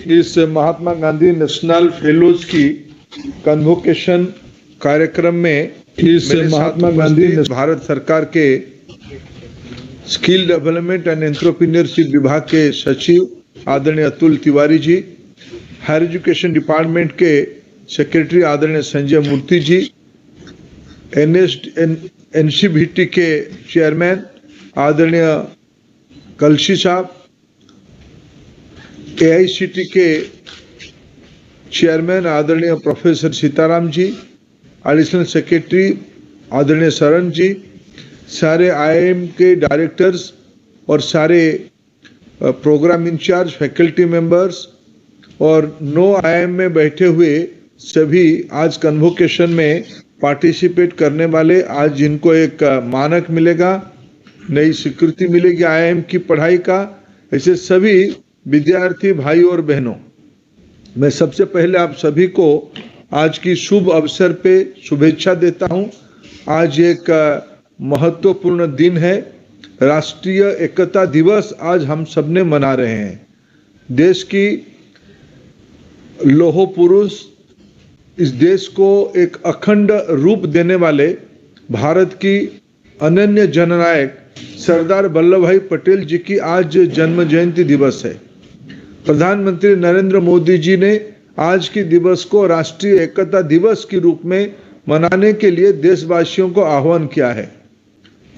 इस Mahatma Gandhi national fellows की convocation कार्यक्रम में इस महात्मा गांधी भारत सरकार के स्किल डेवलपमेंट एंड एंटरप्रेन्योरशिप विभाग के सचिव आदरणीय Atul Tiwari ji, higher education department के सेक्रेटरी आदरणीय संजय मूर्ति जी, एनसीबीटी के चेयरमैन आदरणीय कलशी साहब, एआईसीटी के चेयरमैन आदरणीय professor Sitaram ji, additional secretary आदरणीय शरण जी, सारे आईआईएम के डायरेक्टर्स और सारे प्रोग्राम इंचार्ज, फैकल्टी मेंबर्स और 9 आईआईएम में बैठे हुए सभी आज कन्वोकेशन में पार्टिसिपेट करने वाले, आज जिनको एक मानक मिलेगा, नई स्वीकृति मिलेगी आईआईएम की पढ़ाई का, ऐसे सभी विद्यार्थी भाई और बहनों, मैं सबसे पहले आप सभी को आज की शुभ अवसर पे शुभेच्छा देता हूं। आज एक महत्वपूर्ण दिन है, राष्ट्रीय एकता दिवस आज हम सबने मना रहे हैं। देश की लौह पुरुष, इस देश को एक अखंड रूप देने वाले भारत की अनन्य जननायक सरदार वल्लभ भाई पटेल जी की आज जन्म जयंती दिवस है। प्रधानमंत्री नरेंद्र मोदी जी ने आज की दिवस को राष्ट्रीय एकता दिवस के रूप में मनाने के लिए देशवासियों को आह्वान किया है।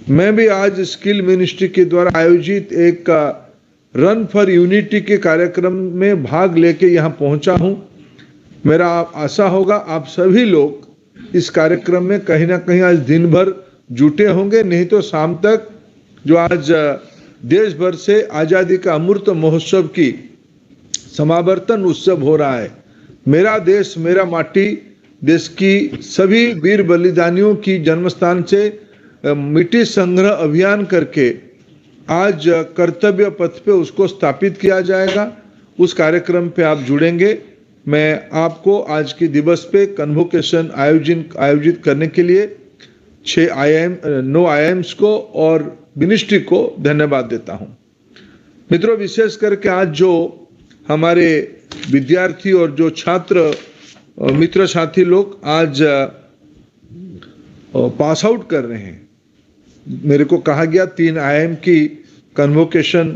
मैं भी आज स्किल मिनिस्ट्री के द्वारा आयोजित एक रन फॉर यूनिटी के कार्यक्रम में भाग लेके यहाँ पहुँचा हूँ। मेरा आशा होगा आप सभी लोग इस कार्यक्रम में कहीं ना कहीं आज दिन भर जुटे होंगे, नहीं तो शाम तक जो आज देश भर से आज़ादी का अमृत महोत्सव की समावर्तन उत्सव हो रहा है। मेरा देश मेरा माटी, देश की सभी वीर बलिदानियों की जन्मस्थान से मिट्टी संग्रह अभियान करके आज कर्तव्य पथ पे उसको स्थापित किया जाएगा। उस कार्यक्रम पे आप जुड़ेंगे। मैं आपको आज के दिवस पे कन्वोकेशन आयोजित करने के लिए 9 आईआईएम्स को और मिनिस्ट्री को धन्यवाद देता हूं। मित्रों, विशेष करके आज जो हमारे विद्यार्थी और जो छात्र मित्र साथी लोग आज पास आउट कर रहे हैं, मेरे को कहा गया 3 आईआईएम की कन्वोकेशन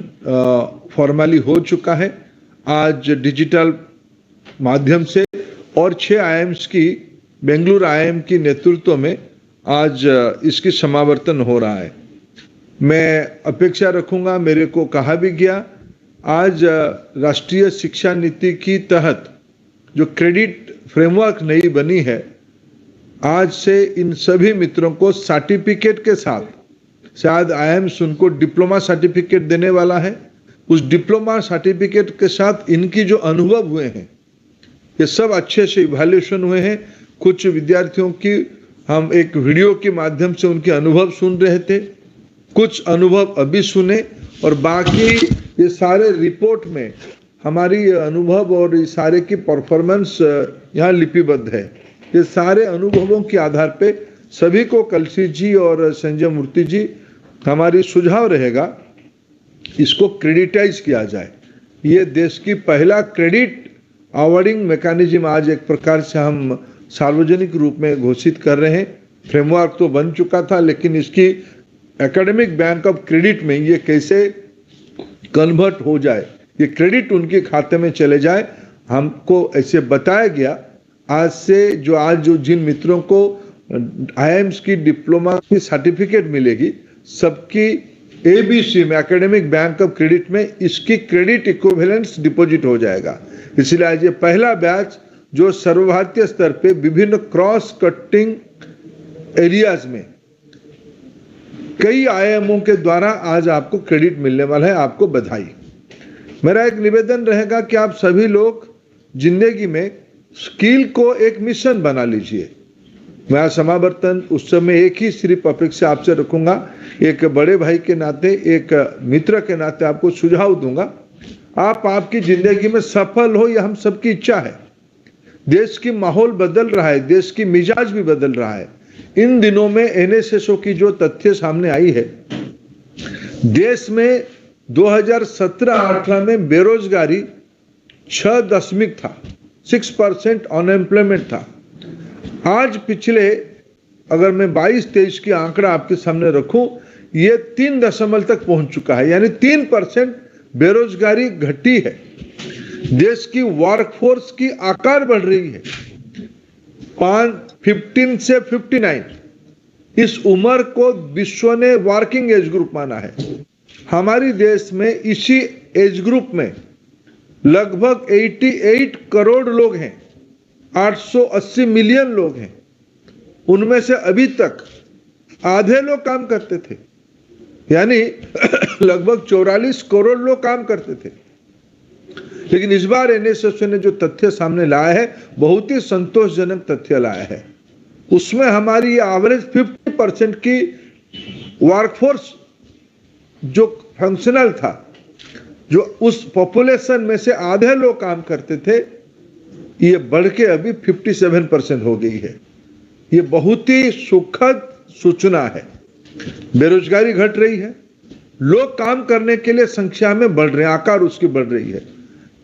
फॉर्मली हो चुका है आज डिजिटल माध्यम से, और 6 आईआईएम्स की बेंगलुरु आईआईएम की नेतृत्व में आज इसकी समावर्तन हो रहा है। मैं अपेक्षा रखूंगा, मेरे को कहा भी गया, आज राष्ट्रीय शिक्षा नीति की तहत जो क्रेडिट फ्रेमवर्क नई बनी है, आज से इन सभी मित्रों को सर्टिफिकेट के साथ, शायद आईआईएम्स उनको डिप्लोमा सर्टिफिकेट देने वाला है, उस डिप्लोमा सर्टिफिकेट के साथ इनकी जो अनुभव हुए हैं, ये सब अच्छे से इवैल्यूएशन हुए हैं। कुछ विद्यार्थियों की हम एक वीडियो के माध्यम से उनके अनुभव सुन रहे थे, कुछ अनुभव अभी सुने, और बाकी ये सारे रिपोर्ट में हमारी अनुभव और ये सारे की परफॉर्मेंस यहाँ लिपिबद्ध है। ये सारे अनुभवों के आधार पे सभी को कलशी जी और संजय मूर्ति जी, हमारी सुझाव रहेगा इसको क्रेडिटाइज किया जाए। ये देश की पहला क्रेडिट अवार्डिंग मैकेनिज्म आज एक प्रकार से हम सार्वजनिक रूप में घोषित कर रहे हैं। फ्रेमवर्क तो बन चुका था, लेकिन इसकी एकेडमिक बैंक ऑफ क्रेडिट में ये कैसे कन्वर्ट हो जाए, ये क्रेडिट उनके खाते में चले जाए, हमको ऐसे बताया गया। आज से जो जिन मित्रों को आईआईएम्स की डिप्लोमा की सर्टिफिकेट मिलेगी, सबकी एबीसी में एकेडमिक बैंक ऑफ क्रेडिट में इसकी क्रेडिट इक्विवेलेंस डिपॉजिट हो जाएगा। इसलिए आज ये पहला बैच जो सर्वभारतीय स्तर पे विभिन्न क्रॉस कटिंग एरियाज में कई आईआईएमओ के द्वारा आज आपको क्रेडिट मिलने वाला है। आपको बधाई। मेरा एक निवेदन रहेगा कि आप सभी लोग जिंदगी में स्किल को एक मिशन बना लीजिए। मैं समावर्तन उत्सव में एक ही सिर्फ अपेक्षा आपसे रखूंगा, एक बड़े भाई के नाते, एक मित्र के नाते आपको सुझाव दूंगा, आप आपकी जिंदगी में सफल हो, यह हम सबकी इच्छा है। देश की माहौल बदल रहा है, देश की मिजाज भी बदल रहा है। इन दिनों में एनएसएसओ की जो तथ्य सामने आई है, देश में 2017-18 में बेरोजगारी 6 था, 6% अनएम्प्लॉयमेंट था। आज पिछले, अगर मैं 22-23 की आंकड़ा आपके सामने रखूं, ये 3 तक पहुंच चुका है, यानी 3% बेरोजगारी घटी है। देश की वर्कफोर्स की आकार बढ़ रही है। 15 से 59 इस उम्र को विश्व ने वर्किंग एज ग्रुप माना है। हमारी देश में इसी एज ग्रुप में लगभग 88 करोड़ लोग हैं, 880 मिलियन लोग हैं। उनमें से अभी तक आधे लोग काम करते थे, यानी लगभग 44 करोड़ लोग काम करते थे। लेकिन इस बार एनएसएस ने जो तथ्य सामने लाया है, बहुत ही संतोषजनक तथ्य लाया है। उसमें हमारी एवरेज 50% की वर्कफोर्स जो फंक्शनल था, जो उस पॉपुलेशन में से आधे लोग काम करते थे, ये बढ़ के अभी 57% हो गई है। ये बहुत ही सुखद सूचना है। बेरोजगारी घट रही है, लोग काम करने के लिए संख्या में बढ़ रहे हैं, आकार उसकी बढ़ रही है।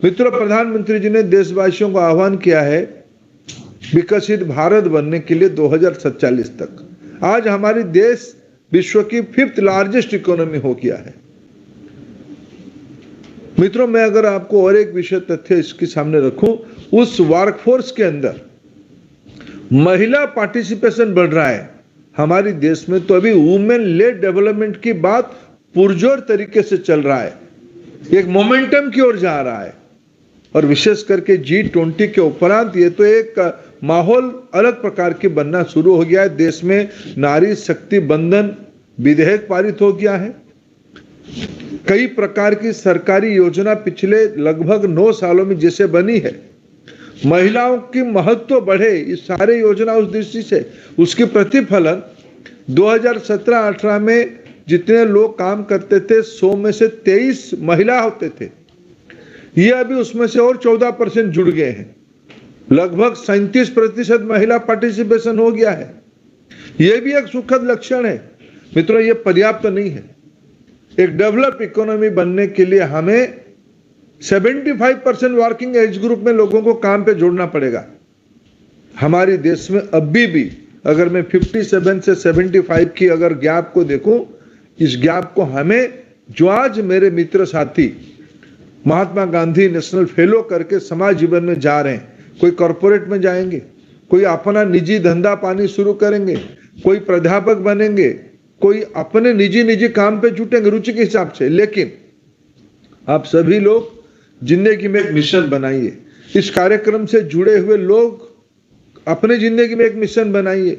मित्रों, प्रधानमंत्री जी ने देशवासियों को आह्वान किया है विकसित भारत बनने के लिए 2047 तक। आज हमारी देश विश्व की 5th लार्जेस्ट इकोनॉमी हो गया है। मित्रों, मैं अगर आपको और एक विषय तथ्य इसके सामने रखूं, उस वर्कफोर्स के अंदर महिला पार्टिसिपेशन बढ़ रहा है हमारी देश में। तो अभी वुमेन लेड डेवलपमेंट की बात पुरजोर तरीके से चल रहा है, एक मोमेंटम की ओर जा रहा है। और विशेष करके G20 के उपरांत ये तो एक माहौल अलग प्रकार के बनना शुरू हो गया है। देश में नारी शक्ति बंधन विधेयक पारित हो गया है। कई प्रकार की सरकारी योजना पिछले लगभग 9 सालों में जैसे बनी है, महिलाओं की महत्व बढ़े, इस सारे योजना उस दृष्टि से उसकी प्रतिफलन 2017-18 में जितने लोग काम करते थे 100 में से 23 महिला होते थे। ये अभी उसमें से और 14% जुड़ गए हैं। लगभग 37% महिला पार्टिसिपेशन हो गया है। यह भी एक सुखद लक्षण है। मित्रों, ये पर्याप्त नहीं है। एक डेवलप इकोनॉमी बनने के लिए हमें 75% वर्किंग एज ग्रुप में लोगों को काम पे जोड़ना पड़ेगा। हमारे देश में अभी भी अगर मैं 57 से 75 की अगर गैप को देखूं, इस गैप को हमें, जो आज मेरे मित्र साथी महात्मा गांधी नेशनल फेलो करके समाज जीवन में जा रहे हैं, कोई कॉरपोरेट में जाएंगे, कोई अपना निजी धंधा पानी शुरू करेंगे, कोई प्राध्यापक बनेंगे, कोई अपने निजी काम पे जुटेंगे रुचि के हिसाब से। लेकिन आप सभी लोग जिंदगी में एक मिशन बनाइए। इस कार्यक्रम से जुड़े हुए लोग अपने जिंदगी में एक मिशन बनाइए।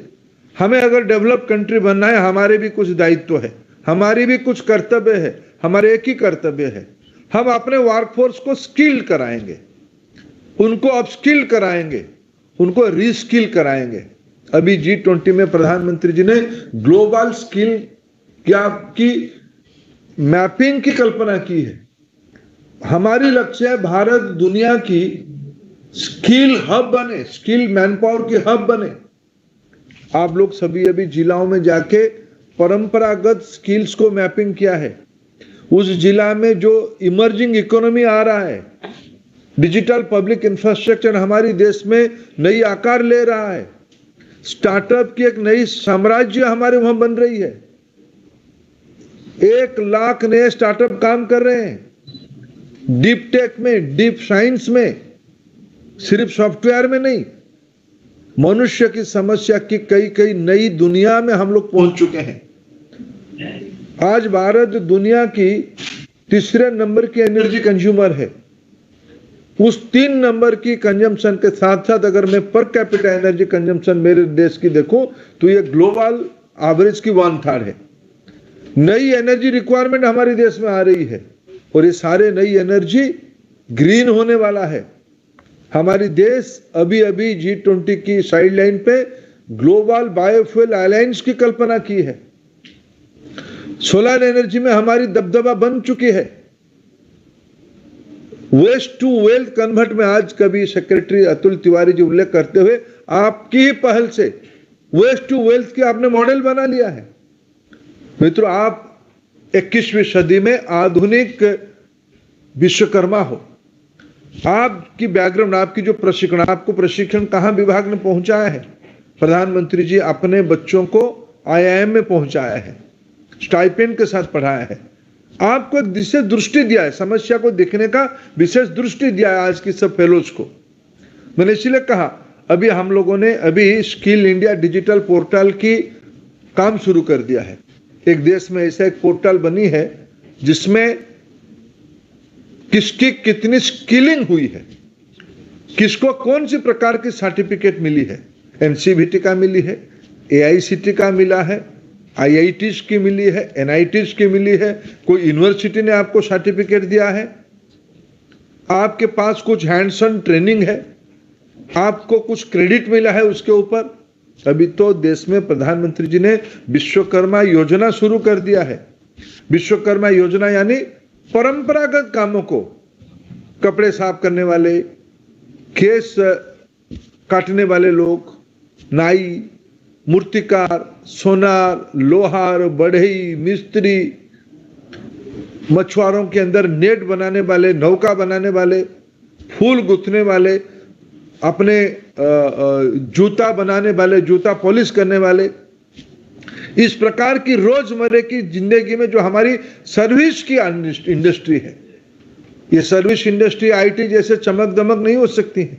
हमें अगर डेवलप कंट्री बनना है, हमारे भी कुछ दायित्व है, हमारी भी कुछ कर्तव्य है। हमारे एक ही कर्तव्य है, हम अपने वर्कफोर्स को स्किल कराएंगे, उनको अपस्किल कराएंगे, उनको रीस्किल कराएंगे। अभी G20 में प्रधानमंत्री जी ने ग्लोबल स्किल गैप की मैपिंग की कल्पना की है। हमारी लक्ष्य है भारत दुनिया की स्किल हब बने, स्किल मैनपावर की हब बने। आप लोग सभी अभी जिलाओं में जाके परंपरागत स्किल्स को मैपिंग किया है। उस जिला में जो इमर्जिंग इकोनॉमी आ रहा है, डिजिटल पब्लिक इंफ्रास्ट्रक्चर हमारी देश में नई आकार ले रहा है, स्टार्टअप की एक नई साम्राज्य हमारे वहां बन रही है। 1 लाख नए स्टार्टअप काम कर रहे हैं, डीप टेक में, डीप साइंस में, सिर्फ सॉफ्टवेयर में नहीं, मनुष्य की समस्या की कई नई दुनिया में हम लोग पहुंच चुके हैं। आज भारत दुनिया की 3रे नंबर की एनर्जी कंज्यूमर है। उस 3 नंबर की कंजम्पशन के साथ साथ अगर मैं पर कैपिटा एनर्जी कंजम्पशन मेरे देश की देखूं तो ये ग्लोबल एवरेज की 1/3 है। नई एनर्जी रिक्वायरमेंट हमारे देश में आ रही है और ये सारे नई एनर्जी ग्रीन होने वाला है। हमारी देश अभी G20 की साइडलाइन पे ग्लोबल बायोफ्यूल अलायंस की कल्पना की है। सोलर एनर्जी में हमारी दबदबा बन चुकी है। वेस्ट टू वेल्थ कन्वर्ट में आज कभी सेक्रेटरी अतुल तिवारी जी उल्लेख करते हुए आपकी ही पहल से वेस्ट टू वेल्थ की आपने मॉडल बना लिया है। मित्रों, आप 21वीं सदी में आधुनिक विश्वकर्मा हो। आपकी बैकग्राउंड, आपकी जो प्रशिक्षण, आपको प्रशिक्षण कहाँ विभाग ने पहुंचाया है? प्रधानमंत्री जी अपने बच्चों को आईआईएम में पहुंचाया है, स्टाइपेंड के साथ पढ़ाया है, आपको एक विशेष दृष्टि दिया है, समस्या को देखने का विशेष दृष्टि दिया है आज की सब फेलोज को। मैंने इसलिए कहा, अभी हम लोगों ने अभी स्किल इंडिया डिजिटल पोर्टल की काम शुरू कर दिया है। एक देश में ऐसा एक पोर्टल बनी है जिसमें किसकी कितनी स्किलिंग हुई है, किसको कौन सी प्रकार की सर्टिफिकेट मिली है, एनसीवीटी का मिली है, एआईसीटी का मिला है, आईआईटीज की मिली है, एनआईटीज की मिली है, कोई यूनिवर्सिटी ने आपको सर्टिफिकेट दिया है, आपके पास कुछ हैंड्स ऑन ट्रेनिंग है, आपको कुछ क्रेडिट मिला है उसके ऊपर। अभी तो देश में प्रधानमंत्री जी ने विश्वकर्मा योजना शुरू कर दिया है। विश्वकर्मा योजना यानी परंपरागत कामों को, कपड़े साफ करने वाले, केस काटने वाले लोग, नाई, मूर्तिकार, सोनार, लोहार, बढ़ई, मिस्त्री, मछुआरों के अंदर नेट बनाने वाले, नौका बनाने वाले, फूल गुथने वाले, अपने जूता बनाने वाले, जूता पॉलिश करने वाले, इस प्रकार की रोजमर्रे की जिंदगी में जो हमारी सर्विस की इंडस्ट्री है, ये सर्विस इंडस्ट्री आईटी जैसे चमक दमक नहीं हो सकती है,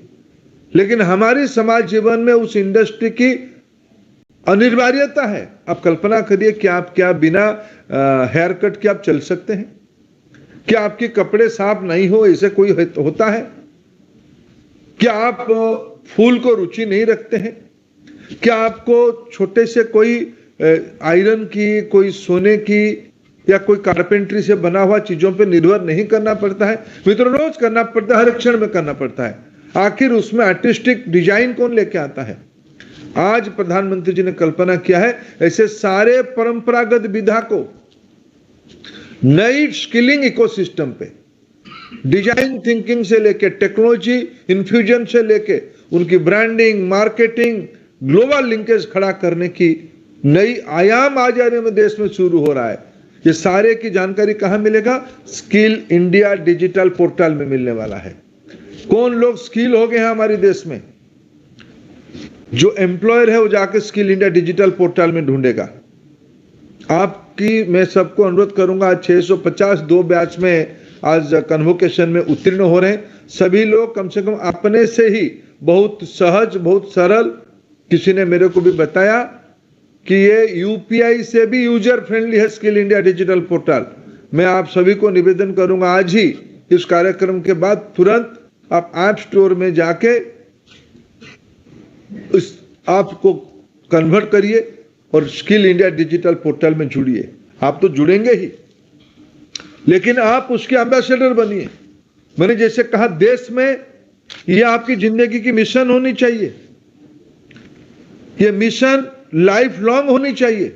लेकिन हमारी समाज जीवन में उस इंडस्ट्री की अनिवार्यता है। आप कल्पना करिए कि आप क्या बिना हेयर कट के आप चल सकते हैं? क्या आपके कपड़े साफ नहीं हो ऐसे कोई होता है? क्या आप फूल को रुचि नहीं रखते हैं? क्या आपको छोटे से कोई आयरन की, कोई सोने की या कोई कारपेंट्री से बना हुआ चीजों पर निर्भर नहीं करना पड़ता है? मित्रों, रोज करना पड़ता है, हर क्षण में करना पड़ता है। आखिर उसमें आर्टिस्टिक डिजाइन कौन लेके आता है? आज प्रधानमंत्री जी ने कल्पना किया है ऐसे सारे परंपरागत विधा को नई स्किलिंग इकोसिस्टम पे, डिजाइन थिंकिंग से लेके टेक्नोलॉजी इन्फ्यूजन से लेके उनकी ब्रांडिंग, मार्केटिंग, ग्लोबल लिंकेज खड़ा करने की नई आयाम आज में देश में शुरू हो रहा है। ये सारे की जानकारी कहां मिलेगा? स्किल इंडिया डिजिटल पोर्टल में मिलने वाला है। कौन लोग स्किल हो गए हैं हमारे देश में? जो एम्प्लॉयर है वो जाके स्किल इंडिया डिजिटल पोर्टल में ढूंढेगा। आपकी मैं सबको अनुरोध करूंगा, आज 650 2 बैच में आज कन्वोकेशन में उत्तीर्ण हो रहे हैं। सभी लोग कम से कम अपने से ही बहुत सहज, बहुत सरल, किसी ने मेरे को भी बताया कि ये यूपीआई से भी यूजर फ्रेंडली है स्किल इंडिया डिजिटल पोर्टल। मैं आप सभी को निवेदन करूंगा, आज ही इस कार्यक्रम के बाद तुरंत आप ऐप स्टोर में जाके इस ऐप को कन्वर्ट करिए और स्किल इंडिया डिजिटल पोर्टल में जुड़िए। आप तो जुड़ेंगे ही, लेकिन आप उसके एम्बेसडर बनिए। मैंने जैसे कहा, देश में यह आपकी जिंदगी की मिशन होनी चाहिए। यह मिशन लाइफ लॉन्ग होनी चाहिए,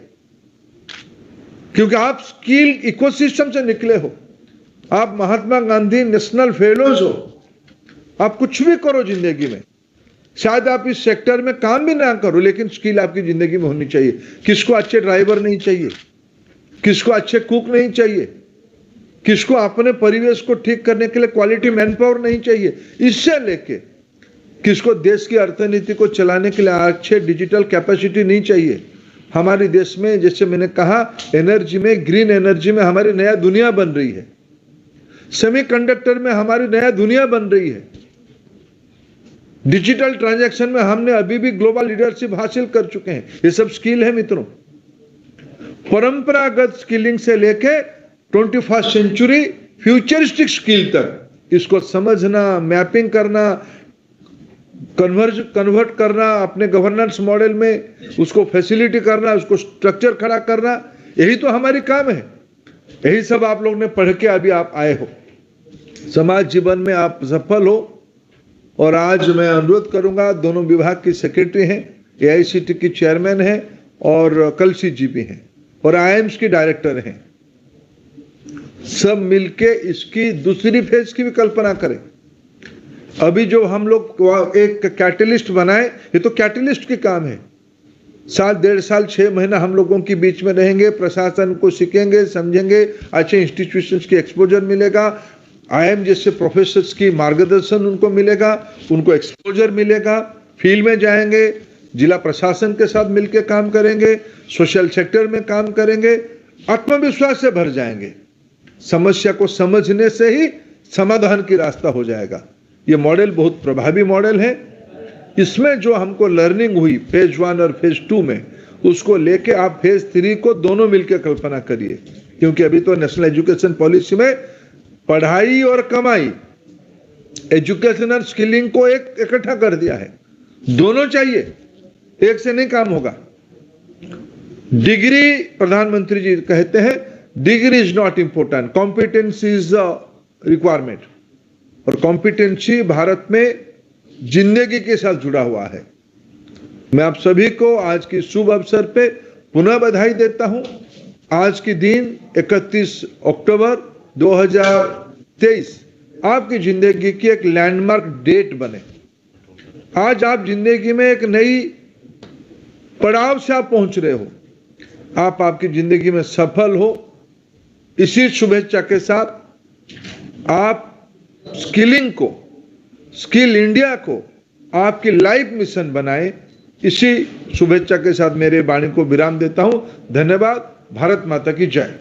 क्योंकि आप स्किल इकोसिस्टम से निकले हो। आप महात्मा गांधी नेशनल फेलोज हो। आप कुछ भी करो जिंदगी में, शायद आप इस सेक्टर में काम भी ना करो, लेकिन स्किल आपकी जिंदगी में होनी चाहिए। किसको अच्छे ड्राइवर नहीं चाहिए? किसको अच्छे कुक नहीं चाहिए? किसको अपने परिवेश को ठीक करने के लिए क्वालिटी मैन पावर नहीं चाहिए? इससे लेके किसको देश की अर्थनीति को चलाने के लिए अच्छे डिजिटल कैपेसिटी नहीं चाहिए? हमारे देश में, जैसे मैंने कहा, एनर्जी में, ग्रीन एनर्जी में हमारी नया दुनिया बन रही है। सेमीकंडक्टर में हमारी नया दुनिया बन रही है। डिजिटल ट्रांजैक्शन में हमने अभी भी ग्लोबल लीडरशिप हासिल कर चुके हैं। ये सब स्किल है मित्रों। परंपरागत स्किलिंग से लेके 21st सेंचुरी फ्यूचरिस्टिक स्किल तक, इसको समझना, मैपिंग करना, कन्वर्ट करना, अपने गवर्नेंस मॉडल में उसको फैसिलिटी करना, उसको स्ट्रक्चर खड़ा करना, यही तो हमारी काम है। यही सब आप लोग ने पढ़ के अभी आप आए हो। समाज जीवन में आप सफल हो। और आज मैं अनुरोध करूंगा, दोनों विभाग की सेक्रेटरी हैं, एआईसीटी की चेयरमैन हैं और कलसी जी भी हैं और आईएम्स की डायरेक्टर हैं, सब मिलके इसकी दूसरी फेज की भी कल्पना करें। अभी जो हम लोग एक कैटलिस्ट बनाए, ये तो कैटलिस्ट की काम है। साल, 1.5 साल, 6 महीना हम लोगों के बीच में रहेंगे, प्रशासन को सीखेंगे, समझेंगे, अच्छे इंस्टीट्यूशंस की एक्सपोजर मिलेगा, आईआईएम जैसे प्रोफेसर्स की मार्गदर्शन उनको मिलेगा, उनको एक्सपोजर मिलेगा, फील्ड में जाएंगे, जिला प्रशासन के साथ मिलकर काम करेंगे, सोशल सेक्टर में काम करेंगे, आत्मविश्वास से भर जाएंगे। समस्या को समझने से ही समाधान की रास्ता हो जाएगा। ये मॉडल बहुत प्रभावी मॉडल है। इसमें जो हमको लर्निंग हुई फेज 1 और फेज 2 में, उसको लेके आप फेज 3 को दोनों मिलकर कल्पना करिए, क्योंकि अभी तो नेशनल एजुकेशन पॉलिसी में पढ़ाई और कमाई, एजुकेशन और स्किलिंग को एक इकट्ठा कर दिया है। दोनों चाहिए, एक से नहीं काम होगा। डिग्री, प्रधानमंत्री जी कहते हैं degree is not important, competency is requirement. और कॉम्पिटेंसी भारत में जिंदगी के साथ जुड़ा हुआ है। मैं आप सभी को आज की शुभ अवसर पे पुनः बधाई देता हूं। आज के दिन 31 अक्टूबर 2023 आपकी जिंदगी की एक लैंडमार्क डेट बने। आज आप जिंदगी में एक नई पड़ाव से आप पहुंच रहे हो। आप आपकी जिंदगी में सफल हो। इसी शुभेच्छा के साथ आप स्किलिंग को, स्किल इंडिया को आपकी लाइफ मिशन बनाएं। इसी शुभेच्छा के साथ मेरे वाणी को विराम देता हूं। धन्यवाद। भारत माता की जय।